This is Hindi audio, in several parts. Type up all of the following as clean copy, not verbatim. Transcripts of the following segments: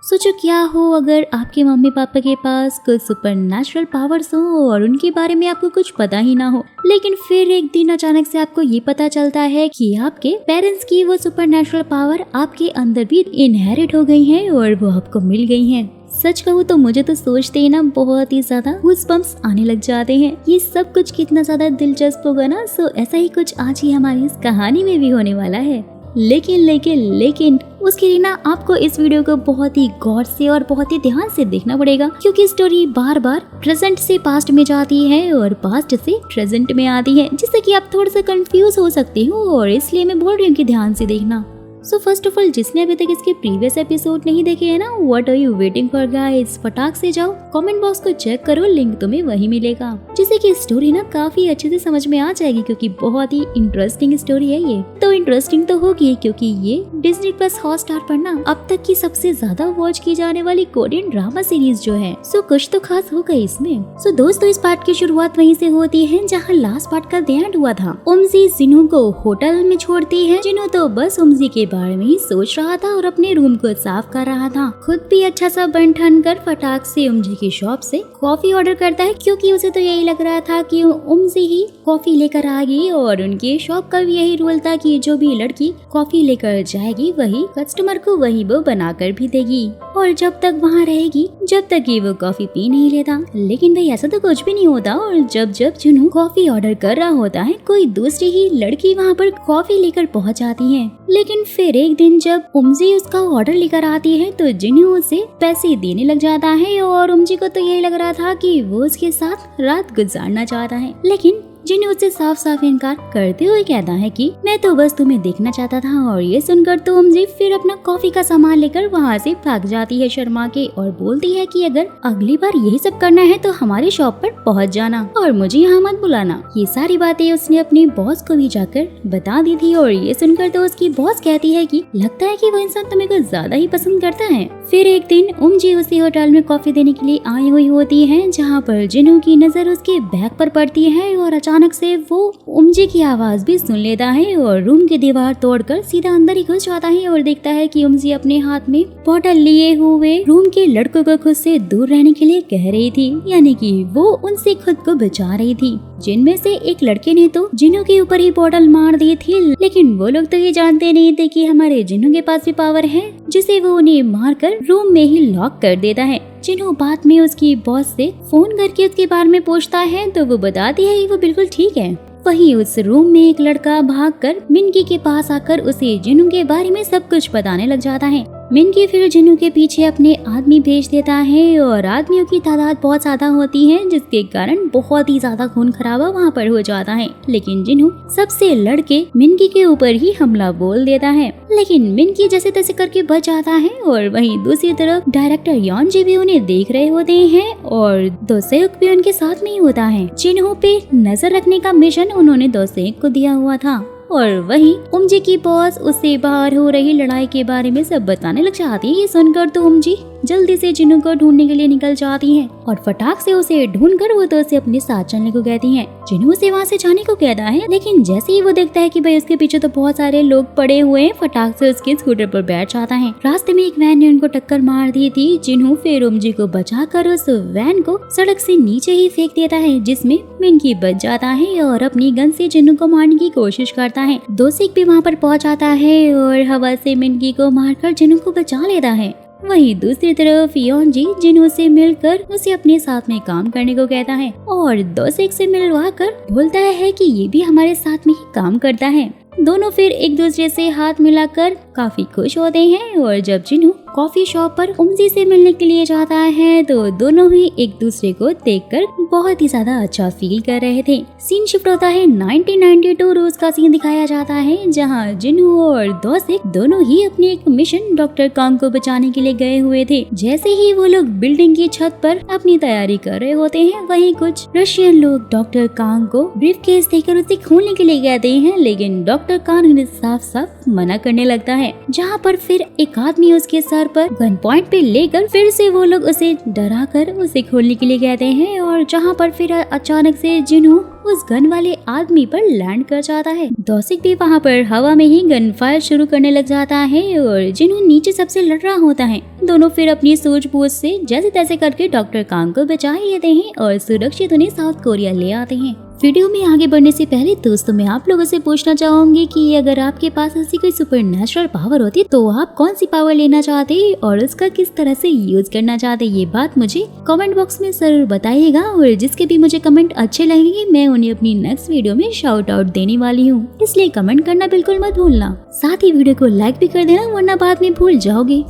सोचो क्या हो अगर आपके मम्मी पापा के पास कुछ सुपर नेचुरल पावर्स हो और उनके बारे में आपको कुछ पता ही ना हो, लेकिन फिर एक दिन अचानक से आपको ये पता चलता है कि आपके पेरेंट्स की वो सुपर नेचुरल पावर आपके अंदर भी इनहेरिट हो गई है और वो आपको मिल गई है। सच कहूँ तो मुझे तो सोचते ही ना बहुत ही ज्यादा गूज़बम्प्स आने लग जाते हैं। ये सब कुछ कितना ज्यादा दिलचस्प होगा ना। सो ऐसा ही कुछ आज ही हमारी इस कहानी में भी होने वाला है। लेकिन उसके लिए ना आपको इस वीडियो को बहुत ही गौर से और बहुत ही ध्यान से देखना पड़ेगा, क्योंकि स्टोरी बार बार प्रेजेंट से पास्ट में जाती है और पास्ट से प्रेजेंट में आती है, जिससे कि आप थोड़ा सा कंफ्यूज हो सकते हो। और इसलिए मैं बोल रही हूँ कि ध्यान से देखना। सो फर्स्ट ऑफ ऑल, जिसने अभी तक इसके प्रीवियस एपिसोड नहीं देखे है ना, what are you waiting for guys, फटाक से जाओ कमेंट बॉक्स को चेक करो, लिंक तुम्हें वही मिलेगा, जिससे कि स्टोरी ना काफी अच्छे से समझ में आ जाएगी, क्योंकि बहुत ही इंटरेस्टिंग स्टोरी है ये। तो इंटरेस्टिंग तो होगी क्योंकि ये डिज्नी प्लस हॉटस्टार पर ना अब तक की सबसे ज्यादा वॉच की जाने वाली कोरियन ड्रामा सीरीज जो है। सो कुछ तो खास होगा इसमें। सो दोस्तों, इस पार्ट की शुरुआत वहीं से होती है जहाँ लास्ट पार्ट का एंड हुआ था। उमजी जिन्हों को होटल में छोड़ती है। जिन्हों तो बस उमजी के बारे में ही सोच रहा था और अपने रूम को साफ कर रहा था। खुद भी अच्छा सा बन ठन कर फटाक से उमजी की शॉप से कॉफी ऑर्डर करता है, क्योंकि उसे तो यही लग रहा था कि उमजी ही कॉफी लेकर आ गई और उनके शॉप का भी यही रूल था कि जो भी लड़की कॉफी लेकर जाएगी वही कस्टमर को वही वो बनाकर भी देगी, और जब तक वहाँ रहेगी जब तक कि वो कॉफी पी नहीं लेता। लेकिन भाई ऐसा तो कुछ भी नहीं होता, और जब जब जुनू कॉफी ऑर्डर कर रहा होता है, कोई दूसरी ही लड़की वहाँ पर कॉफी लेकर पहुँच जाती है। लेकिन फिर एक दिन जब उमजी उसका ऑर्डर लेकर आती है तो जिन्हू उसे पैसे देने लग जाता है, और उमजी को तो यही लग रहा था कि वो उसके साथ रात गुजारना चाहता है। लेकिन जिन्हें उससे साफ साफ इनकार करते हुए कहता है कि मैं तो बस तुम्हें देखना चाहता था। और ये सुनकर तो उमजी फिर अपना कॉफी का सामान लेकर वहाँ से भाग जाती है शर्मा के, और बोलती है कि अगर अगली बार यही सब करना है तो हमारी शॉप पर पहुँच जाना और मुझे यहाँ मत बुलाना। ये सारी बातें उसने अपने बॉस को भी जाकर बता दी थी। और ये सुनकर तो उसकी बॉस कहती है कि लगता है कि वो इंसान तुम्हें कुछ ज्यादा ही पसंद करता है। फिर एक दिन उमजी उसी होटल में कॉफी देने के लिए आई हुई होती है, जहाँ पर जिन्हों की नजर उसके बैग पर पड़ती है, और अचानक से वो उमजी की आवाज भी सुन लेता है और रूम की दीवार तोड़कर सीधा अंदर ही घुस जाता है और देखता है कि उमजी अपने हाथ में बॉटल लिए हुए रूम के लड़कों को खुद से दूर रहने के लिए कह रही थी, यानी कि वो उनसे खुद को बचा रही थी। जिनमें से एक लड़के ने तो जिन्हों के ऊपर ही बॉटल मार दी थी, लेकिन वो लोग तो ये जानते नहीं थे कि हमारे जिन्हों के पास भी पावर है, जिसे वो उन्हें मारकर रूम में ही लॉक कर देता है। जिन्हों बाद में उसकी बॉस से फोन करके उसके बारे में पूछता है तो वो बताती है कि वो बिल्कुल ठीक है। वहीं उस रूम में एक लड़का भागकर मिनकी के पास आकर उसे जिन्हों के बारे में सब कुछ बताने लग जाता है। मिनकी फिर जिन्हों के पीछे अपने आदमी भेज देता है, और आदमियों की तादाद बहुत ज्यादा होती है, जिसके कारण बहुत ही ज्यादा खून खराबा वहाँ पर हो जाता है। लेकिन जिन्हों सबसे लड़के मिनकी के ऊपर ही हमला बोल देता है, लेकिन मिनकी जैसे तैसे करके बच जाता है। और वहीं दूसरी तरफ डायरेक्टर योनजी भी उन्हें देख रहे होते हैं, और दोसेक भी उनके साथ में ही होता है। जिन्हों पे नजर रखने का मिशन उन्होंने दोसेक को दिया हुआ था। और वहीं उमजी की बॉस उसे बाहर हो रही लड़ाई के बारे में सब बताने लग जाती है। ये सुनकर तो उमजी जल्दी से जिन्हों को ढूंढने के लिए निकल जाती हैं, और फटाक से उसे ढूंढकर वो तो उसे अपने साथ चलने को कहती हैं। जिन्हों से वहाँ से जाने को कहता है, लेकिन जैसे ही वो देखता है कि भाई उसके पीछे तो बहुत सारे लोग पड़े हुए हैं, फटाक से उसके स्कूटर पर बैठ जाता है। रास्ते में एक वैन ने उनको टक्कर मार दी थी। जिन्हों फिर उमजी को बचाकर उस वैन को सड़क से नीचे ही फेंक देता है, जिसमें मिनकी बच जाता है और अपनी गन से जिन्हों को मारने की कोशिश करता है। दोसेक भी वहाँ पर पहुँच जाता है और हवा से मिनकी को मारकर जिन्हों को बचा लेता है। वहीं दूसरी तरफ योनजी जिन्हों से मिलकर उसे अपने साथ में काम करने को कहता है, और दोसेक से मिलवा कर बोलता है कि ये भी हमारे साथ में ही काम करता है। दोनों फिर एक दूसरे से हाथ मिलाकर काफी खुश होते हैं। और जब जिन्हों कॉफी शॉप पर उमजी से मिलने के लिए जाता है तो दोनों ही एक दूसरे को देखकर बहुत ही ज्यादा अच्छा फील कर रहे थे। सीन शिफ्ट होता है 1992 रोज का सीन दिखाया जाता है, जहां जिन्हों और दोसेक दोनों ही अपने एक मिशन डॉक्टर कांग को बचाने के लिए गए हुए थे। जैसे ही वो लोग बिल्डिंग की छत पर अपनी तैयारी कर रहे होते हैं, वहीं कुछ रशियन लोग डॉक्टर कांग को ब्रीफकेस देकर उसे खोलने के लिए कहते हैं, लेकिन डॉक्टर कांग ने साफ साफ मना करने लगता है। जहाँ पर फिर एक आदमी उसके सर पर गन पॉइंट पे लेकर फिर से वो लोग उसे डरा कर उसे खोलने के लिए कहते हैं, और जहाँ पर फिर अचानक से जिन्हों उस गन वाले आदमी पर लैंड कर जाता है। दौसिक भी वहाँ पर हवा में ही गन फायर शुरू करने लग जाता है और जिन्हों नीचे सबसे लड़ रहा होता है। दोनों फिर अपनी सूझबूझ से जैसे तैसे करके डॉक्टर कांग को बचा लेते हैं और सुरक्षित उन्हें साउथ कोरिया ले आते हैं। वीडियो में आगे बढ़ने से पहले दोस्तों मैं आप लोगों से पूछना चाहूंगी कि अगर आपके पास ऐसी कोई सुपर नेचुरल पावर होती तो आप कौन सी पावर लेना चाहते और उसका किस तरह से यूज करना चाहते, ये बात मुझे कमेंट बॉक्स में जरूर बताइएगा। और जिसके भी मुझे कमेंट अच्छे लगेंगे मैं उन्हें अपनी नेक्स्ट वीडियो में शाउट आउट देने वाली हूँ, इसलिए कमेंट करना बिल्कुल मत भूलना। साथ ही वीडियो को लाइक भी कर देना वरना बाद में भूल जाओगे।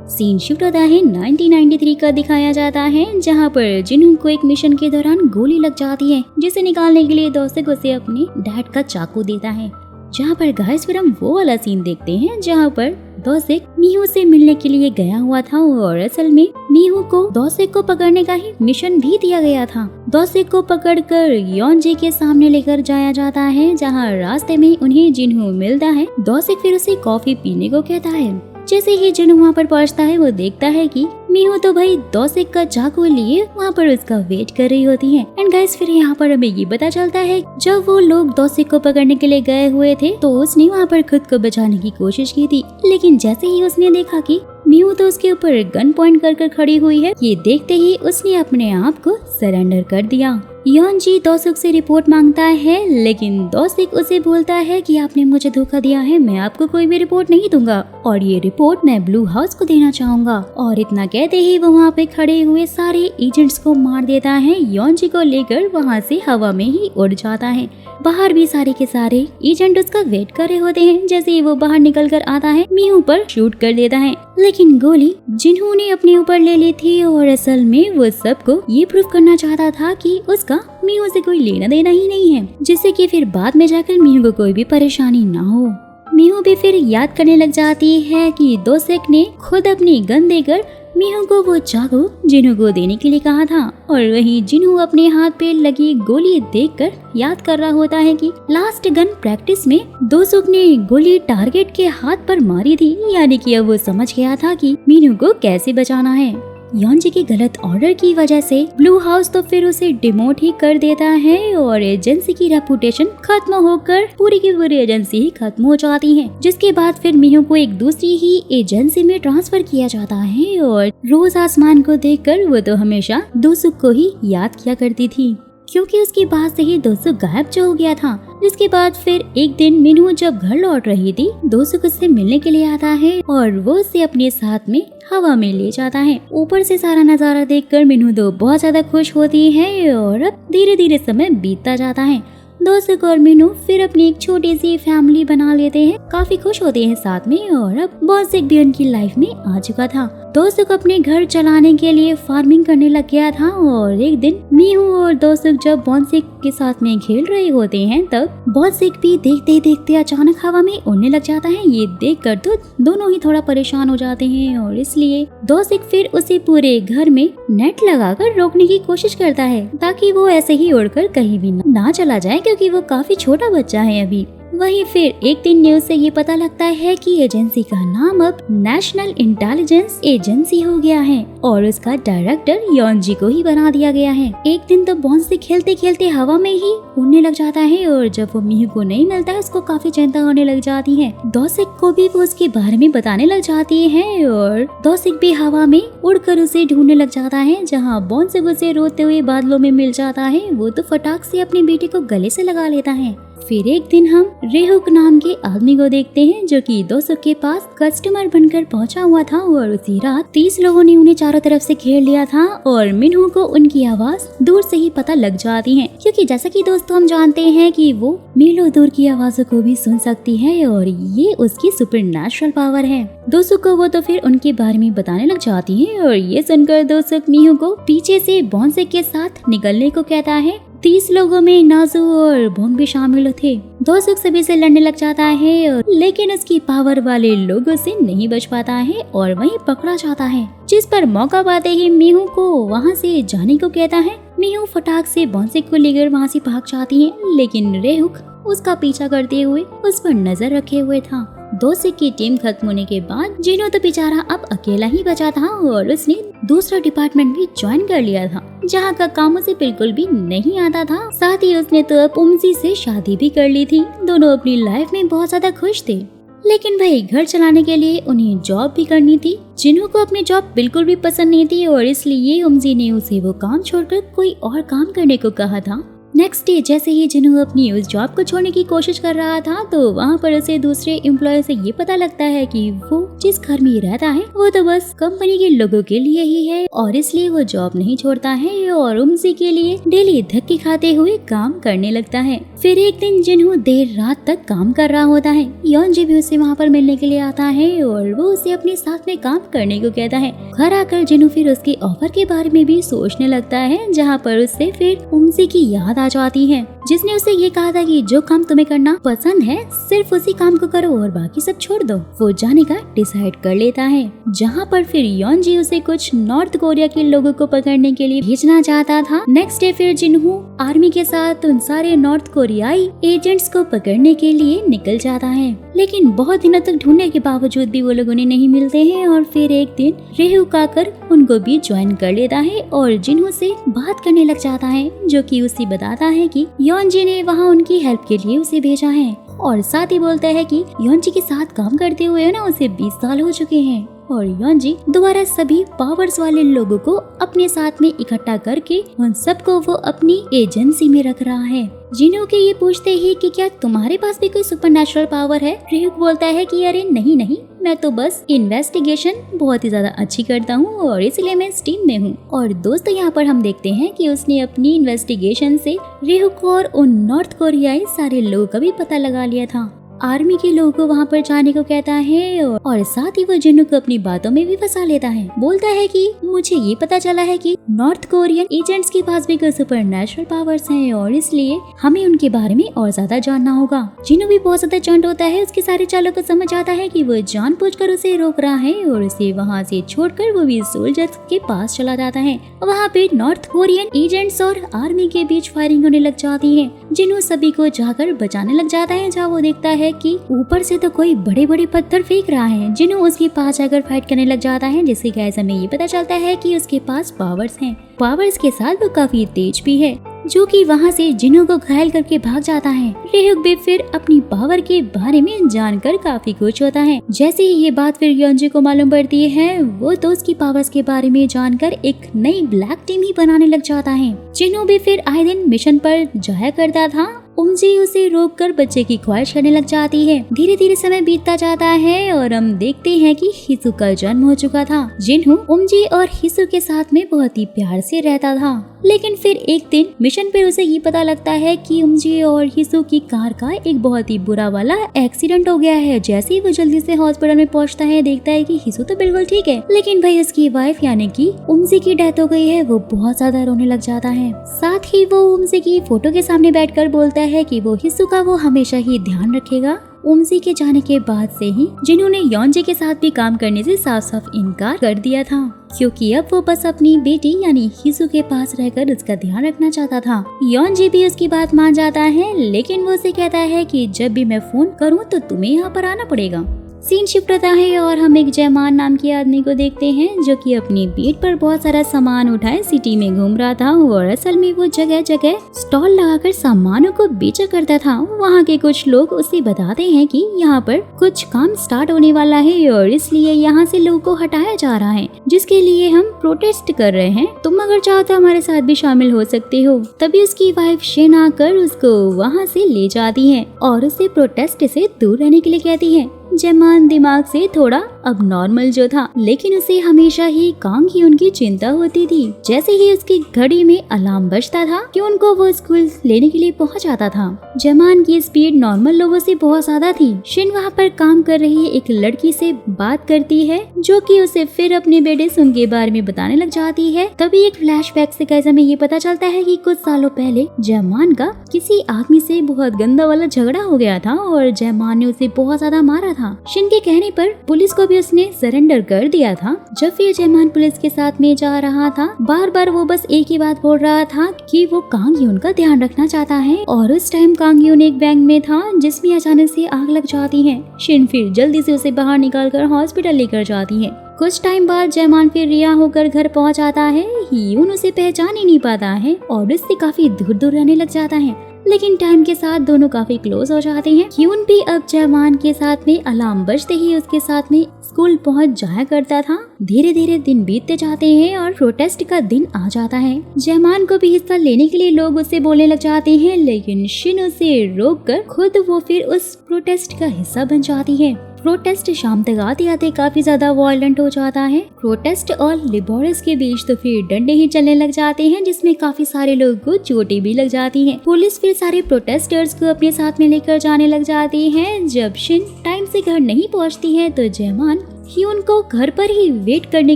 सीन शूट होता है 1993 का दिखाया जाता है, जहाँ पर जिन्हों को एक मिशन के दौरान गोली लग जाती है, जिसे निकालने के लिए दौसिक उसे अपने डैड का चाकू देता है। जहाँ पर गाइस फिर हम वो वाला सीन देखते हैं जहाँ पर दौसिक मीहू से मिलने के लिए गया हुआ था और असल में मीहू को दौसिक को पकड़ने का ही मिशन भी दिया गया था। दौसिक को पकड़कर योनजी के सामने लेकर जाया जाता है, जहाँ रास्ते में उन्हें जिन्हों मिलता है। दौसिक फिर उसे कॉफी पीने को कहता है। जैसे ही जिन्हों वहाँ पर पहुँचता है वो देखता है कि मीहू तो भाई दौसिक का चाकू लिए वहाँ पर उसका वेट कर रही होती है। एंड गाइस फिर यहाँ पर हमें ये पता चलता है जब वो लोग दौसिक को पकड़ने के लिए गए हुए थे तो उसने वहाँ पर खुद को बचाने की कोशिश की थी, लेकिन जैसे ही उसने देखा कि मीहू तो उसके ऊपर गन पॉइंट कर खड़ी हुई है, ये देखते ही उसने अपने आप को सरेंडर कर दिया। योनजी दौसिक से रिपोर्ट मांगता है, लेकिन दौसिक उसे बोलता है कि आपने मुझे धोखा दिया है, मैं आपको कोई भी रिपोर्ट नहीं दूंगा और ये रिपोर्ट मैं ब्लू हाउस को देना चाहूंगा। और इतना कहते ही वो वहाँ पे खड़े हुए सारे एजेंट्स को मार देता है। योनजी को लेकर वहाँ से हवा में ही उड़ जाता है। बाहर भी सारे के सारे एजेंट उसका वेट कर रहे होते हैं। जैसे ही वो बाहर निकल कर आता है मीहू पर शूट कर देता है, लेकिन गोली जिन्होंने अपने ऊपर ले ली थी और असल में वो सबको ये प्रूव करना चाहता था कि उसका मीहू से कोई लेना देना ही नहीं है, जिससे कि फिर बाद में जाकर मीहू को कोई भी परेशानी ना हो। मीहू भी फिर याद करने लग जाती है कि दौसिक ने खुद अपनी गन देकर मीहू को वो चाकू जिन्हों को देने के लिए कहा था, और वहीं जिन्हों अपने हाथ पे लगी गोली देखकर याद कर रहा होता है कि लास्ट गन प्रैक्टिस में दौसिक ने गोली टारगेट के हाथ पर मारी थी, यानी कि अब वो समझ गया था कि मीनू को कैसे बचाना है। योनजी के गलत ऑर्डर की वजह से ब्लू हाउस तो फिर उसे डिमोट ही कर देता है और एजेंसी की रेपुटेशन खत्म होकर पूरी की पूरी एजेंसी ही खत्म हो जाती है। जिसके बाद फिर मीहू को एक दूसरी ही एजेंसी में ट्रांसफर किया जाता है और रोज आसमान को देखकर वो तो हमेशा दौसिक को ही याद किया करती थी, क्योंकि उसके बाद से ही दौसिक गायब जो हो गया था। जिसके बाद फिर एक दिन मीनू जब घर लौट रही थी, दौसिक उससे मिलने के लिए आता है और वो उसे अपने साथ में हवा में ले जाता है। ऊपर से सारा नजारा देखकर मीनू तो बहुत ज्यादा खुश होती है और अब धीरे धीरे समय बीतता जाता है। दौसिक और मीनू फिर अपनी एक छोटी सी फैमिली बना लेते हैं, काफी खुश होते हैं साथ में, और अब दौसिक भी उनकी लाइफ में आ चुका था। दौसिक अपने घर चलाने के लिए फार्मिंग करने लग गया था और एक दिन मीहू और दौसिक जब बॉन्सिक के साथ में खेल रहे होते हैं तब बॉन्सिक भी देखते देखते अचानक हवा में उड़ने लग जाता है। ये देखकर तो दोनों ही थोड़ा परेशान हो जाते हैं और इसलिए दौसिक फिर उसे पूरे घर में नेट लगाकर रोकने की कोशिश करता है ताकि वो ऐसे ही उड़कर कहीं भी ना चला जाए, क्योंकि वो काफी छोटा बच्चा है अभी। वहीं फिर एक दिन न्यूज से ये पता लगता है कि एजेंसी का नाम अब नेशनल इंटेलिजेंस एजेंसी हो गया है और उसका डायरेक्टर योनजी को ही बना दिया गया है। एक दिन तो बॉन्सिक खेलते खेलते हवा में ही उड़ने लग जाता है और जब वो मीहू को नहीं मिलता है उसको काफी चिंता होने लग जाती है। दौसिक को भी वो उसके बारे में बताने लग जाती है और दौसिक भी हवा में उड़कर उसे ढूंढने लग जाता है। जहाँ बॉन्सिक उसे रोते हुए बादलों में मिल जाता है, वो तो फटाक से अपने बेटे को गले से लगा लेता है। फिर एक दिन हम रेहुक नाम के आदमी को देखते हैं जो कि दौसिक के पास कस्टमर बनकर पहुंचा हुआ था और उसी रात 30 लोगों ने उन्हें चारों तरफ से घेर लिया था और मिन्हू को उनकी आवाज दूर से ही पता लग जाती है, क्योंकि जैसा कि दोस्तों हम जानते हैं कि वो मीलों दूर की आवाजों को भी सुन सकती है और ये उसकी सुपर नेचुरल पावर है। दौसिक को वो तो फिर उनके बारे में बताने लग जाती है और ये सुनकर दौसिक मीहू को पीछे से बॉन्सिक के साथ निकलने को कहता है। 30 लोगों में नाजू और बोंग भी शामिल थे। दौसिक सभी से लड़ने लग जाता है लेकिन उसकी पावर वाले लोगों से नहीं बच पाता है और वहीं पकड़ा जाता है, जिस पर मौका पाते ही मीहू को वहां से जाने को कहता है। मीहू फटाक से बॉन्सिक को लेकर वहां से भाग जाती है, लेकिन रेहुक उसका पीछा करते हुए उस पर नजर रखे हुए था। दोस्त की टीम खत्म होने के बाद जिन्हों तो बेचारा अब अकेला ही बचा था और उसने दूसरा डिपार्टमेंट भी ज्वाइन कर लिया था, जहाँ का काम उसे बिल्कुल भी नहीं आता था। साथ ही उसने तो अब उमजी से शादी भी कर ली थी। दोनों अपनी लाइफ में बहुत ज्यादा खुश थे, लेकिन भाई घर चलाने के लिए उन्हें जॉब भी करनी थी। जिन्हों को अपनी जॉब बिल्कुल भी पसंद नहीं थी और इसलिए उमजी ने उसे वो काम छोड़कर कोई और काम करने को कहा था। नेक्स्ट डे जैसे ही जिन्हों अपनी उस जॉब को छोड़ने की कोशिश कर रहा था तो वहाँ पर उसे दूसरे एम्प्लॉय से ये पता लगता है कि वो जिस घर में रहता है वो तो बस कंपनी के लोगों के लिए ही है और इसलिए वो जॉब नहीं छोड़ता है और उमजी के लिए डेली धक्के खाते हुए काम करने लगता है। फिर एक दिन जिन्हों देर रात तक काम कर रहा होता है, योनजी भी उसे वहाँ पर मिलने के लिए आता है और वो उसे अपने साथ में काम करने को कहता है। घर आकर जिन्हों फिर उसके ऑफर के बारे में भी सोचने लगता है, जहाँ पर उससे फिर उमजी की याद जाती है जिसने उसे ये कहा था कि जो काम तुम्हें करना पसंद है सिर्फ उसी काम को करो और बाकी सब छोड़ दो। वो जाने का डिसाइड कर लेता है, जहाँ पर फिर योनजी उसे कुछ नॉर्थ कोरिया के लोगों को पकड़ने के लिए भेजना चाहता था। नेक्स्ट डे फिर जिन्हों आर्मी के साथ उन सारे नॉर्थ कोरियाई एजेंट्स को पकड़ने के लिए निकल जाता है, लेकिन बहुत दिनों तक ढूंढने के बावजूद भी वो लोग उन्हें नहीं मिलते हैं और फिर एक दिन रेहुक आकर उनको भी ज्वाइन कर लेता है और जिन्हों से बात करने लग जाता है, जो कि उसे बताता है कि योनजी ने वहाँ उनकी हेल्प के लिए उसे भेजा है और साथ ही बोलता है कि योनजी के साथ काम करते हुए ना उसे 20 साल हो चुके हैं और योनजी दोबारा सभी पावर्स वाले लोगों को अपने साथ में इकट्ठा करके उन सबको वो अपनी एजेंसी में रख रहा है। जिन्हों के ये पूछते ही कि क्या तुम्हारे पास भी कोई सुपरनैचुरल पावर है? रेहुक बोलता है कि अरे नहीं नहीं, मैं तो बस इन्वेस्टिगेशन बहुत ही ज्यादा अच्छी करता हूँ और इसलिए मैं इस टीम में हूँ। और दोस्तों यहाँ पर हम देखते हैं कि उसने अपनी इन्वेस्टिगेशन से रेहुक और उन नॉर्थ कोरियाई सारे लोगों का भी पता लगा लिया था। आर्मी के लोगों को वहाँ पर जाने को कहता है और साथ ही वो जिन्हों को अपनी बातों में भी फंसा लेता है। बोलता है कि मुझे ये पता चला है कि नॉर्थ कोरियन एजेंट्स के पास भी कोई सुपरनैचुरल पावर्स हैं और इसलिए हमें उनके बारे में और ज्यादा जानना होगा। जिन्हों भी बहुत ज्यादा चंट होता है, उसके सारे चालों को समझ आता है कि वो जानबूझकर उसे रोक रहा है और उसे वहाँ से छोड़कर वो भी सोल्जर्स के पास चला जाता है। वहाँ पे नॉर्थ कोरियन एजेंट्स और आर्मी के बीच फायरिंग होने लग जाती है। जिन्हों सभी को जाकर बचाने लग जाता है, जहाँ वो देखता है कि ऊपर से तो कोई बड़े बड़े पत्थर फेंक रहा है। जिन्हों उसके पास जाकर फाइट करने लग जाता है, जिससे गैस हमें ये पता चलता है कि उसके पास पावर्स हैं। पावर्स के साथ वो काफी तेज भी है, जो कि वहाँ से जिन्हों को घायल करके भाग जाता है। रेहुक भी फिर अपनी पावर के बारे में जानकर काफी खुश होता है। जैसे ही ये बात फिर योनजी को मालूम पड़ती है, वो तो उसकी पावर्स के बारे में जानकर एक नई ब्लैक टीम ही बनाने लग जाता है। जिन्हों भी फिर आए दिन मिशन पर जाया करता था। उमजी उसे रोककर बच्चे की ख्वाहिश करने लग जाती है। धीरे धीरे समय बीतता जाता है और हम देखते हैं कि हिसु का जन्म हो चुका था। जिन्हों उमजी और हिसु के साथ में बहुत ही प्यार से रहता था, लेकिन फिर एक दिन मिशन पे उसे ये पता लगता है कि उमजी और हिसु की कार का एक बहुत ही बुरा वाला एक्सीडेंट हो गया है। जैसे ही वो जल्दी से हॉस्पिटल में पहुंचता है, देखता है कि हिसु तो बिल्कुल ठीक है, लेकिन भाई उसकी वाइफ यानी कि उमजी की डेथ हो गई है। वो बहुत ज्यादा रोने लग जाता है। साथ ही वो उमजी की फोटो के सामने बैठकर बोलता है कि वो हिसु का वो हमेशा ही ध्यान रखेगा। उमजी के जाने के बाद से ही जिन्होंने योनजी के साथ भी काम करने से साफ साफ इनकार कर दिया था, क्योंकि अब वो बस अपनी बेटी यानी हिसु के पास रहकर उसका ध्यान रखना चाहता था। योनजी भी उसकी बात मान जाता है, लेकिन वो उसे कहता है कि जब भी मैं फोन करूं तो तुम्हें यहाँ पर आना पड़ेगा। सीन शिफ्ट होता है और हम एक जयमान नाम के आदमी को देखते हैं, जो कि अपनी पीठ पर बहुत सारा सामान उठाए सिटी में घूम रहा था और असल में वो जगह जगह स्टॉल लगाकर सामानों को बेचा करता था। वहाँ के कुछ लोग उसे बताते हैं कि यहाँ पर कुछ काम स्टार्ट होने वाला है और इसलिए यहाँ से लोगों को हटाया जा रहा है, जिसके लिए हम प्रोटेस्ट कर रहे हैं। तुम अगर चाहो तो हमारे साथ भी शामिल हो सकते हो। तभी उसकी वाइफ शेन आकर उसको वहाँ से ले जाती है और उसे प्रोटेस्ट से दूर रहने के लिए कहती है। जयमान दिमाग से थोड़ा अब नॉर्मल जो था, लेकिन उसे हमेशा ही कांग की उनकी चिंता होती थी। जैसे ही उसकी घड़ी में अलार्म बजता था कि उनको वो स्कूल लेने के लिए पहुंच जाता था। जयमान की स्पीड नॉर्मल लोगों से बहुत ज्यादा थी। शिन वहाँ पर काम कर रही एक लड़की से बात करती है, जो कि उसे फिर अपने बेटे सुन के बारे में बताने लग जाती है। तभी एक फ्लैशबैक से कैसे हमें ये पता चलता है कि कुछ सालों पहले जयमान का किसी आदमी से बहुत गंदा वाला झगड़ा हो गया था और जयमान ने उसे बहुत ज्यादा मारा था। था। शिन के कहने पर पुलिस को भी उसने सरेंडर कर दिया था। जब फिर जयमान पुलिस के साथ में जा रहा था, बार बार वो बस एक ही बात बोल रहा था कि वो कांग यून का ध्यान रखना चाहता है। और उस टाइम कांग यून एक बैंक में था जिसमें अचानक से आग लग जाती है। शिन फिर जल्दी से उसे बाहर निकालकर हॉस्पिटल लेकर जाती है। कुछ टाइम बाद जयमान फिर रिहा होकर घर पहुंच आता है। ह्यून उसे पहचान ही नहीं पाता है और उससे काफी दूर दूर रहने लग जाता है। लेकिन टाइम के साथ दोनों काफी क्लोज हो जाते हैं। ह्यून भी अब जयमान के साथ में अलार्म बजते ही उसके साथ में स्कूल पहुंच जाया करता था। धीरे धीरे दिन बीतते जाते हैं और प्रोटेस्ट का दिन आ जाता है। जयमान को भी हिस्सा लेने के लिए लोग उससे बोलने लग जाते हैं, लेकिन शिन उसे रोककर खुद वो फिर उस प्रोटेस्ट का हिस्सा बन जाती है। प्रोटेस्ट शाम तक आते आते काफी ज्यादा वायलेंट हो जाता है। प्रोटेस्ट और लिबोरस के बीच तो फिर डंडे ही चलने लग जाते हैं, जिसमें काफी सारे लोगों को चोटें भी लग जाती हैं। पुलिस फिर सारे प्रोटेस्टर्स को अपने साथ में लेकर जाने लग जाती है। जब शिन टाइम से घर नहीं पहुंचती है तो जयमान ह्यून को घर पर ही वेट करने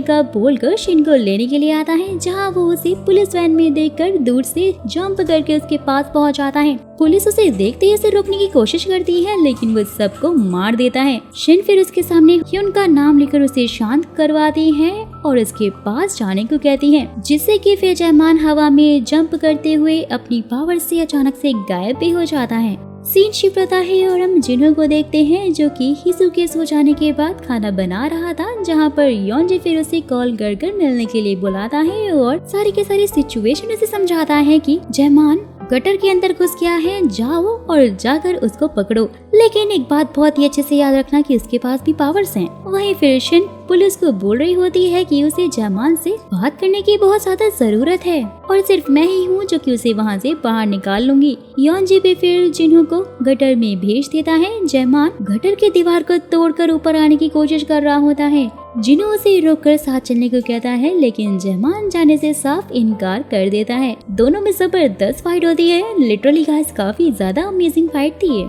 का बोलकर शिन को लेने के लिए आता है, जहां वो उसे पुलिस वैन में देखकर दूर से जंप करके उसके पास पहुंच जाता है। पुलिस उसे देखते ही उसे रोकने की कोशिश करती है, लेकिन वो सबको मार देता है। शिन फिर उसके सामने ह्यून का नाम लेकर उसे शांत करवाती है और उसके पास जाने को कहती है, जिससे कि फिर जयमान हवा में जंप करते हुए अपनी पावर से अचानक से गायब भी हो जाता है। सीन शिफ्ट होता है और हम जिन्हों को देखते हैं, जो कि हिसू के सो जाने के बाद खाना बना रहा था, जहां पर योंजी फिर उसे कॉल कर मिलने के लिए बुलाता है और सारी के सारी सिचुएशन उसे समझाता है कि जयमान गटर के अंदर घुस गया है, जाओ और जाकर उसको पकड़ो। लेकिन एक बात बहुत ही अच्छे से याद रखना कि उसके पास भी पावर्स हैं। वहीं फिर शिन पुलिस को बोल रही होती है कि उसे जयमान से बात करने की बहुत ज्यादा जरूरत है और सिर्फ मैं ही हूँ जो कि उसे वहाँ से बाहर निकाल लूंगी। योंजी भी फिर जिन्हों को गटर में भेज देता है। जयमान गटर की दीवार को तोड़कर ऊपर आने की कोशिश कर रहा होता है। जिन्हों उसे रोककर साथ चलने को कहता है, लेकिन जयमान जाने से साफ इनकार कर देता है। दोनों में जबरदस्त फाइट होती है। लिटरली गाइस काफी ज्यादा अमेजिंग फाइट थी।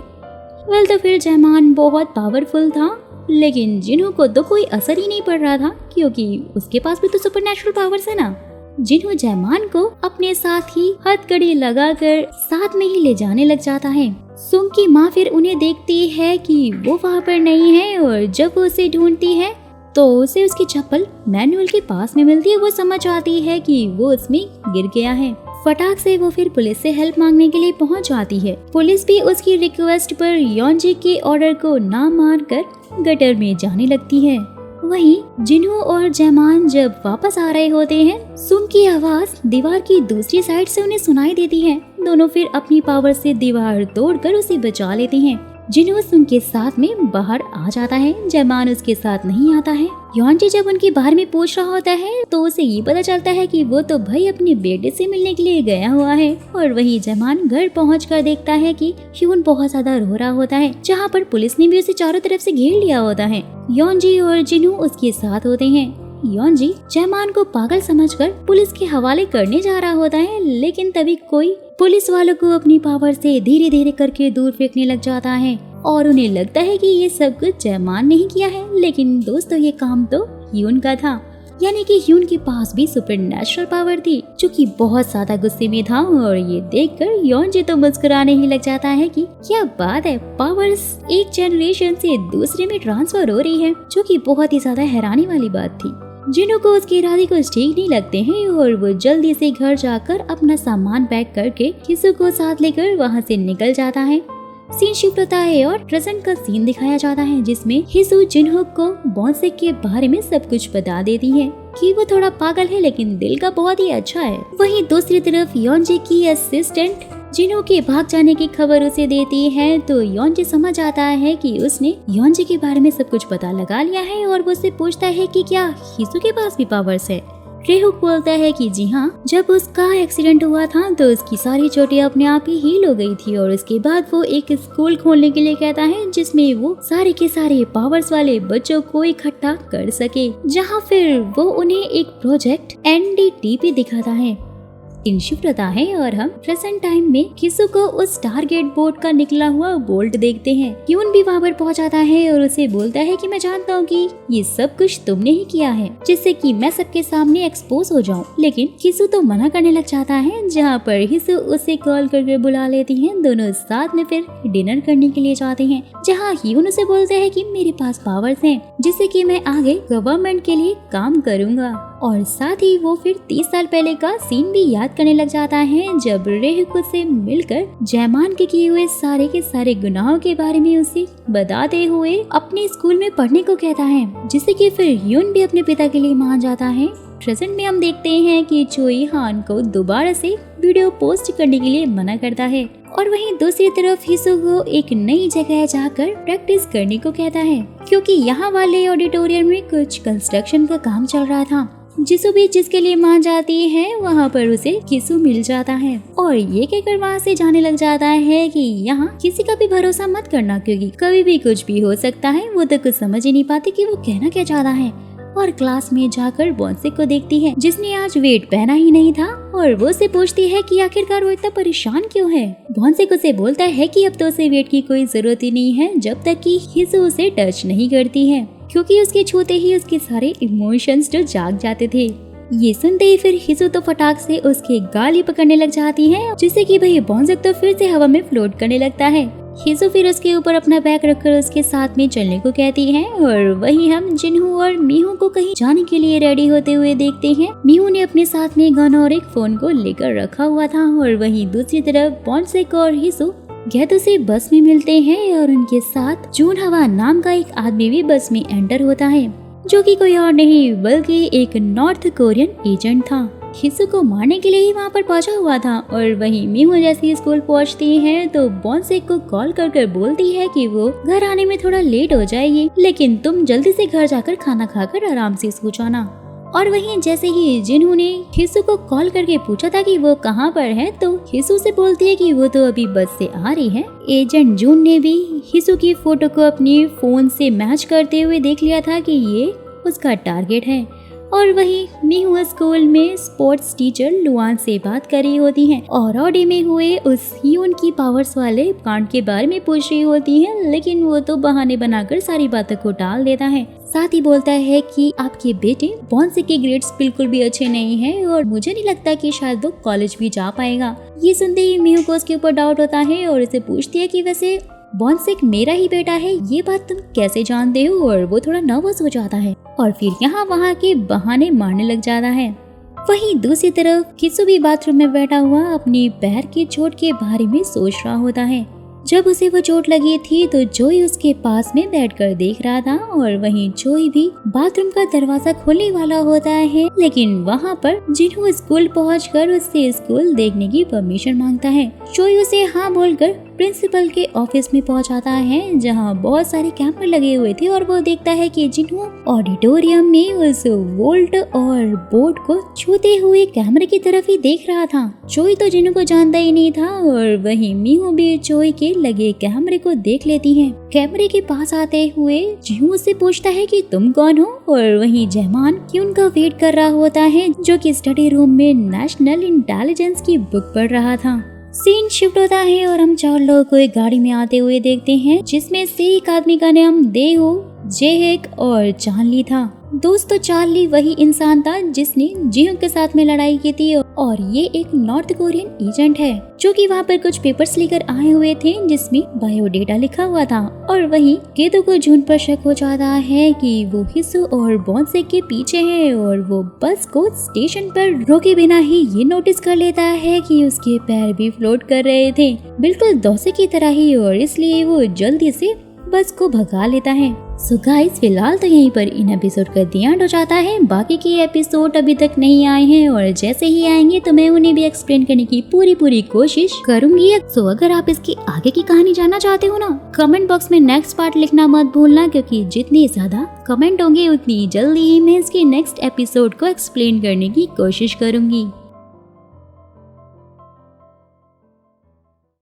वेल तो फिर जयमान बहुत पावरफुल था, लेकिन जिन्हों को तो कोई असर ही नहीं पड़ रहा था, क्योंकि उसके पास भी तो सुपरनैचुरल पावर्स है ना। जिन्हों जयमान को अपने साथ ही हथकड़ी लगाकर साथ में ही ले जाने लग जाता है। सुंग की माँ फिर उन्हें देखती है कि वो वहाँ पर नहीं है और जब वो उसे ढूंढती है तो उसे उसकी चप्पल मैनुअल के पास में मिलती है। वो समझ आती है कि वो उसमें गिर गया है। फटाक से वो फिर पुलिस से हेल्प मांगने के लिए पहुंच जाती है। पुलिस भी उसकी रिक्वेस्ट पर योंजी के ऑर्डर को ना मानकर गटर में जाने लगती है। वहीं जिन्हों और जयमान जब वापस आ रहे होते हैं, सुंग की आवाज दीवार की दूसरी साइड से उन्हें सुनाई देती है। दोनों फिर अपनी पावर से दीवार तोड़कर उसे बचा लेते हैं। जिन्हों सुंग के साथ में बाहर आ जाता है। जयमान उसके साथ नहीं आता है। योंजी जब उनके बारे में पूछ रहा होता है तो उसे ये पता चलता है कि वो तो भाई अपने बेटे से मिलने के लिए गया हुआ है। और वही जयमान घर पहुंचकर देखता है कि ह्यून बहुत ज्यादा रो रहा होता है, जहाँ पर पुलिस ने भी उसे चारों तरफ से घेर लिया होता है। योंजी और जिन्हों उसके साथ होते हैं। योंजी जयमान को पागल समझकर पुलिस के हवाले करने जा रहा होता है, लेकिन तभी कोई पुलिस वालों को अपनी पावर से धीरे धीरे करके दूर फेंकने लग जाता है और उन्हें लगता है कि ये सब कुछ जयमान ने ही किया है। लेकिन दोस्तों ये काम तो ह्यून का था, यानी कि ह्यून के पास भी सुपरनैचुरल पावर थी, जो कि बहुत ज्यादा गुस्से में था। और ये देखकर योंजी तो मुस्कुराने ही लग जाता है कि क्या बात है, पावर्स एक जनरेशन से दूसरे में ट्रांसफर हो रही है, जो कि बहुत ही ज्यादा हैरानी वाली बात थी। जिन्हों को उसके इरादे कुछ ठीक नहीं लगते हैं और वो जल्दी से घर जाकर अपना सामान पैक करके हिसू को साथ लेकर वहाँ से निकल जाता है। सीन शिफ्ट होता है और प्रेजेंट का सीन दिखाया जाता है, जिसमें हिसू जिन्हों को बॉन्सेक के बारे में सब कुछ बता देती है कि वो थोड़ा पागल है लेकिन दिल का बहुत ही अच्छा है। वहीं दूसरी तरफ योंजी की असिस्टेंट जिन्हों के भाग जाने की खबर उसे देती है, तो योंजी समझ आता है कि उसने योंजी के बारे में सब कुछ पता लगा लिया है और वो उससे पूछता है कि क्या हिसू के पास भी पावर्स है। रेहुक बोलता है कि जी हाँ, जब उसका एक्सीडेंट हुआ था तो उसकी सारी चोटें अपने आप ही हील हो गई थी और उसके बाद वो एक स्कूल खोलने के लिए कहता है, जिसमें वो सारे के सारे पावर्स वाले बच्चों को इकट्ठा कर सके, जहाँ फिर वो उन्हें एक प्रोजेक्ट NDTP दिखाता है। इन शिफ्ट होता है और हम प्रेजेंट टाइम में किसु को उस टारगेट बोर्ड का निकला हुआ बोल्ट देखते हैं। ह्यून भी वहाँ पर पहुँच जाता है और उसे बोलता है कि मैं जानता हूँ कि ये सब कुछ तुमने ही किया है जिससे कि मैं सबके सामने एक्सपोज हो जाऊँ। लेकिन किसु तो मना करने लग जाता है, जहाँ पर हिसु उसे कॉल करके बुला लेती है। दोनों साथ में फिर डिनर करने के लिए जाते हैं, जहाँ ह्यून उसे बोलते हैं कि मेरे पास पावर्स हैं जिससे कि मैं आगे गवर्नमेंट के लिए काम करूँगा। और साथ ही वो फिर 30 साल पहले का सीन भी याद करने लग जाता है, जब रेहुको से मिलकर जयमान के किए हुए सारे के सारे गुनाहों के बारे में उसे बताते हुए अपने स्कूल में पढ़ने को कहता है, जिससे कि फिर ह्यून भी अपने पिता के लिए मान जाता है। प्रेजेंट में हम देखते हैं कि चोई हान को दोबारा से वीडियो पोस्ट करने के लिए मना करता है और वहीं दूसरी तरफ हिसु को एक नई जगह जाकर प्रैक्टिस करने को कहता है, क्योंकि यहाँ वाले ऑडिटोरियम में कुछ कंस्ट्रक्शन का काम चल रहा था। जिसु भी जिसके लिए मान जाती है, वहाँ पर उसे किसु मिल जाता है और ये कहकर वहाँ से जाने लग जाता है कि यहाँ किसी का भी भरोसा मत करना, क्योंकि कभी भी कुछ भी हो सकता है। वो तो कुछ समझ ही नहीं पाती कि वो कहना क्या चाहता है और क्लास में जाकर बॉन्सेक को देखती है, जिसने आज वेट पहना ही नहीं था और वो उसे पूछती है कि आखिरकार वो इतना परेशान क्यों है। बॉन्सेक उसे बोलता है कि अब तो उसे वेट की कोई जरूरत ही नहीं है जब तक कि हिसु उसे टच नहीं करती है, क्योंकि उसके छूते ही उसके सारे इमोशंस जो जाग जाते थे। ये सुनते ही फिर हिसु तो फटाक से उसके गाल ही पकड़ने लग जाती है, जिससे कि भाई बॉन्सेक तो फिर से हवा में फ्लोट करने लगता है। हिसु फिर उसके ऊपर अपना बैग रखकर उसके साथ में चलने को कहती है और वहीं हम जिन्हू और मीहू को कहीं जाने के लिए रेडी होते हुए देखते हैं। मीहू ने अपने साथ में गन और एक फोन को लेकर रखा हुआ था और वहीं दूसरी तरफ बॉन्सेक और हिसु गैतो से बस में मिलते हैं और उनके साथ जून हवा नाम का एक आदमी भी बस में एंटर होता है, जो कि कोई और नहीं बल्कि एक नॉर्थ कोरियन एजेंट था। हिसु को मारने के लिए ही वहाँ पर पहुंचा हुआ था और वहीं मीहू जैसे स्कूल पहुंचती है तो बॉन्सेक को कॉल कर बोलती है कि वो घर आने में थोड़ा लेट हो जाएगी, लेकिन तुम जल्दी से घर जाकर खाना खाकर आराम से सो जाना। और वहीं जैसे ही जिन्हू ने हिसु को कॉल करके पूछा था कि वो कहाँ पर है, तो हिसु से बोलती है कि वो तो अभी बस से आ रही है। एजेंट जून ने भी हिसु की फोटो को अपनी फोन से मैच करते हुए देख लिया था कि ये उसका टारगेट है। और वहीं मीहू स्कूल में स्पोर्ट्स टीचर लुआन से बात कर रही होती हैं और ऑडी में हुए उस ह्यून की पावर्स वाले कांड के बारे में पूछ रही होती है, लेकिन वो तो बहाने बनाकर सारी बातों को टाल देता है। साथ ही बोलता है कि आपके बेटे बॉन्सेक के ग्रेड्स बिल्कुल भी अच्छे नहीं हैं और मुझे नहीं लगता कि शायद वो कॉलेज भी जा पाएगा। ये सुनते ही मीहू को उसके ऊपर डाउट होता है और उसे पूछती है कि वैसे बॉन्सेक मेरा ही बेटा है, ये बात तुम कैसे जानते हो। और वो थोड़ा नर्वस हो जाता है और फिर यहाँ वहाँ के बहाने मारने लग जाता है। वहीं दूसरी तरफ किसु भी बाथरूम में बैठा हुआ अपनी पैर की चोट के बारे में सोच रहा होता है। जब उसे वो चोट लगी थी तो जोई उसके पास में बैठकर देख रहा था और वहीं जोई भी बाथरूम का दरवाजा खोलने वाला होता है, लेकिन वहाँ पर जिन्हू स्कूल पहुंचकर उससे स्कूल देखने की परमिशन मांगता है। जोई उसे हाँ बोलकर प्रिंसिपल के ऑफिस में पहुंचाता है, जहां बहुत सारे कैमरे लगे हुए थे और वो देखता है कि जिन्हू ऑडिटोरियम में उस वोल्ट और बोर्ड को छूते हुए कैमरे की तरफ ही देख रहा था। जोई तो जिन्हू को जानता ही नहीं था और वहीं मीहू भी जोई के लगे कैमरे को देख लेती है। कैमरे के पास आते हुए जिन्हू से पूछता है कि तुम कौन हो और वहीं जयमान की उनका वेट कर रहा होता है, जो कि स्टडी रूम में नेशनल इंटेलिजेंस की बुक पढ़ रहा था। सीन शिफ्ट होता है और हम 4 लोगों को एक गाड़ी में आते हुए देखते हैं, जिसमें से एक आदमी का नाम देहो, जेहेक और चार्ली था। दोस्तों चार्ली वही इंसान था जिसने जिहू के साथ में लड़ाई की थी और ये एक नॉर्थ कोरियन एजेंट है, जो कि वहाँ पर कुछ पेपर्स लेकर आए हुए थे जिसमें बायोडेटा लिखा हुआ था। और वहीं केतो को जून पर शक हो जाता है कि वो हिसु और बॉन्सेक के पीछे है और वो बस को स्टेशन पर रोके बिना ही ये नोटिस कर लेता है कि उसके पैर भी फ्लोट कर रहे थे, बिल्कुल दोसे की तरह ही, और इसलिए वो जल्दी से बस को भगा लेता है। सो गाइस फिलहाल तो यहीं पर इन एपिसोड का एंड हो जाता है। बाकी के एपिसोड अभी तक नहीं आए हैं और जैसे ही आएंगे तो मैं उन्हें भी एक्सप्लेन करने की पूरी कोशिश करूंगी। सो अगर आप इसकी आगे की कहानी जानना चाहते हो ना, कमेंट बॉक्स में नेक्स्ट पार्ट लिखना मत भूलना, क्योंकि जितनी ज्यादा कमेंट होंगे उतनी जल्दी ही मैं इसके नेक्स्ट एपिसोड को एक्सप्लेन करने की कोशिश करूंगी।